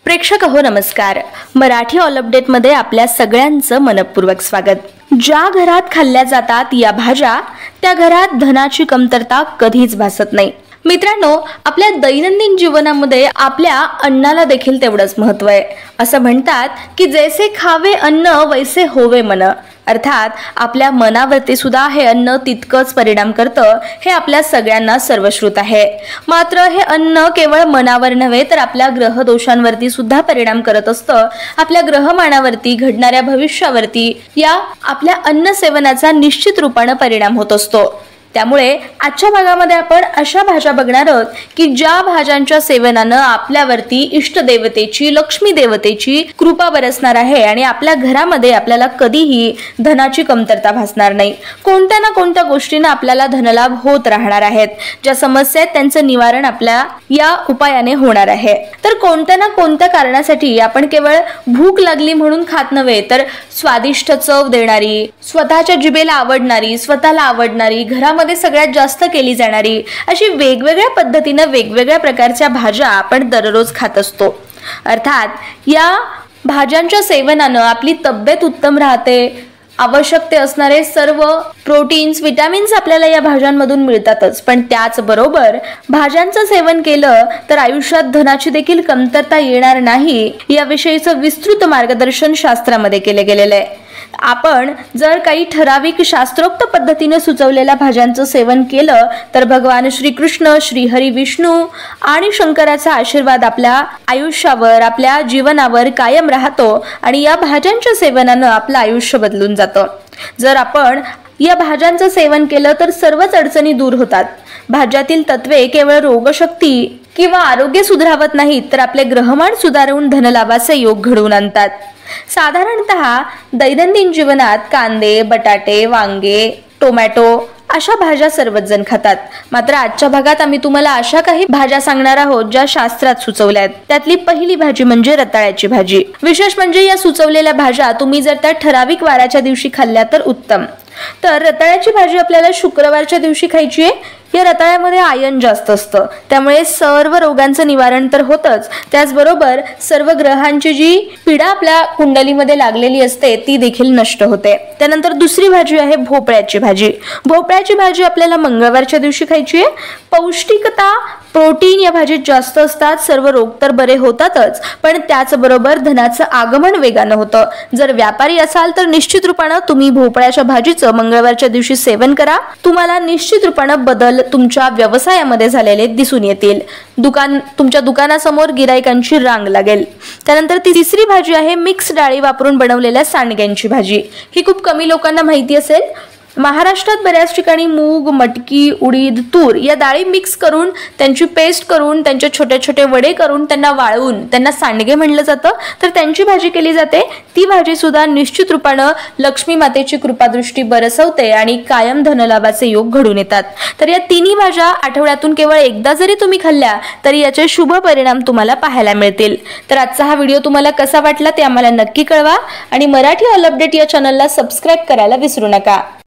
प्रेक्षक हो नमस्कार। मराठी ऑल अपडेट मध्ये आपल्या सगळ्यांचं मनपूर्वक स्वागत। ज्या घरात खाल्ल्या जातात या भाज्या त्या घरात धनाची कमतरता कधीच भासत नाही। मित्रांनो, आपल्या दैनंदिन जीवनामध्ये आपल्या अन्नाला देखील तेवढंच महत्त्व आहे। असं म्हणतात की जैसे खावे अन्न वैसे होवे मन, अर्थात आपल्या मनावरती सुद्धा हे अन्न तितकंच परिणाम करतं हे आपल्या सगळ्यांना सर्वश्रुत आहे। मात्र हे अन्न केवळ मनावर नव्हे तर आपल्या ग्रह दोषांवरती सुद्धा परिणाम करत असतं। आपल्या ग्रहमानावरती घडणाऱ्या भविष्यावरती या आपल्या अन्न सेवनाचा निश्चित रूपाने परिणाम होत असतो। त्यामुळे आजच्या भागामध्ये आपण अशा भाज्या बघणार आहोत की ज्या भाज्यांच्या सेवनाने आपल्यावरती इष्ट देवतेची, लक्ष्मी देवतेची कृपा बरसणार आहे आणि आपल्या घरामध्ये आपल्याला कधीही धनाची कमतरता भासणार नाही। कोणत्या ना कोणत्या गोष्टीने आपल्याला धनलाभ होत राहणार आहेत। ज्या समस्या आहेत त्यांचं निवारण आपल्या या उपायाने होणार आहे। तर कोणत्या ना कोणत्या कारणासाठी आपण केवळ भूक लागली म्हणून खात नव्हे तर स्वादिष्ट चव देणारी, स्वतःच्या जिभेला आवडणारी, स्वतःला आवडणारी, घरामध्ये सगळ्यात जास्त केली जाणारी अशी वेगवेगळ्या पद्धतीने वेगवेगळ्या प्रकारच्या भाज्या आपण दररोज खात असतो। अर्थात या भाज्यांच्या सेवनाने आपली तब्येत उत्तम राहते। आवश्यक ते असणारे सर्व प्रोटीन्स, विटामिन्स आपल्याला या भाज्यांमधून मिळतातच, पण त्याचबरोबर भाज्यांचं सेवन केलं तर आयुष्यात धनाची देखील कमतरता येणार नाही याविषयीचं विस्तृत मार्गदर्शन शास्त्रामध्ये केले गेलेले आहे। आपण जर काही ठराविक शास्त्रोक्त पद्धतीने सुचवलेल्या भाज्यांचं सेवन केलं तर भगवान श्रीकृष्ण, श्रीहरी विष्णू आणि शंकराचा आशीर्वाद आपल्या आयुष्यावर, आपल्या जीवनावर कायम राहतो आणि या भाज्यांच्या सेवनाने आपलं आयुष्य बदलून जातं। जर आपण या भाज्यांचं सेवन केलं तर सर्वच अडचणी दूर होतात। भाज्यातील तत्वे केवळ रोगशक्ती किंवा आरोग्य सुधारवत नाहीत तर आपले ग्रहमान सुधारून धनलाभाचे योग घडवून आणतात। साधारणतः दैनंदिन जीवनात कांदे, बटाटे, वांगे, टोमॅटो अशा भाज्या सर्वच जण खातात। मात्र आजच्या भागात आम्ही तुम्हाला अशा काही भाज्या सांगणार आहोत ज्या शास्त्रात सुचवल्या आहेत। त्यातली पहिली भाजी म्हणजे रताळ्याची भाजी। विशेष म्हणजे या सुचवलेल्या भाज्या तुम्ही जर त्या ठराविक वाराच्या दिवशी खाल्ल्या तर उत्तम। तर रताळ्याची भाजी आपल्याला शुक्रवारच्या दिवशी खायची आहे। या रताळ्यामध्ये आयर्न जास्त असतं, त्यामुळे सर्व रोगांचं निवारण तर होतच, त्याचबरोबर सर्व ग्रहांची जी पीडा आपल्या कुंडलीमध्ये लागलेली असते ती देखील नष्ट होते। त्यानंतर दुसरी भाजी आहे भोपळ्याची भाजी। भोपळ्याची भाजी आपल्याला मंगळवारच्या दिवशी खायची आहे। पौष्टिकता, प्रोटीन या भाजीत जास्त असतात। सर्व रोग तर बरे होतातच, पण त्याचबरोबर धनाचं आगमन वेगानं होतं। जर व्यापारी असाल तर निश्चित रूपाने तुम्ही भोपळ्याच्या भाजीचं मंगळवारच्या दिवशी सेवन करा। तुम्हाला निश्चित रूपाने बदल तुमच्या व्यवसायामध्ये झालेले दिसून येतील। तुमच्या दुकानासमोर गिराईकांची रांग लागेल। त्यानंतर तिसरी भाजी आहे मिक्स डाळी वापरून बनवलेल्या सांडग्यांची भाजी। ही खूप कमी लोकांना माहिती असेल। महाराष्ट्रात बऱ्याच ठिकाणी मूग, मटकी, उडीद, तूर या डाळी मिक्स करून त्यांची पेस्ट करून त्यांचे छोटे छोटे वडे करून त्यांना वाळवून त्यांना सांडगे म्हणलं जातं, तर त्यांची भाजी केली जाते। ती भाजी सुद्धा निश्चित रूपाने लक्ष्मी मातेची कृपादृष्टी बरसवते आणि कायम धनलाभाचे योग घडून येतात। तर या तिन्ही भाज्या आठवड्यातून केवळ एकदा जरी तुम्ही खाल्ल्या तरी याचे शुभ परिणाम तुम्हाला पाहायला मिळतील। तर आजचा हा व्हिडिओ तुम्हाला कसा वाटला ते आम्हाला नक्की कळवा आणि मराठी ऑल अपडेट या चॅनलला सबस्क्राईब करायला विसरू नका।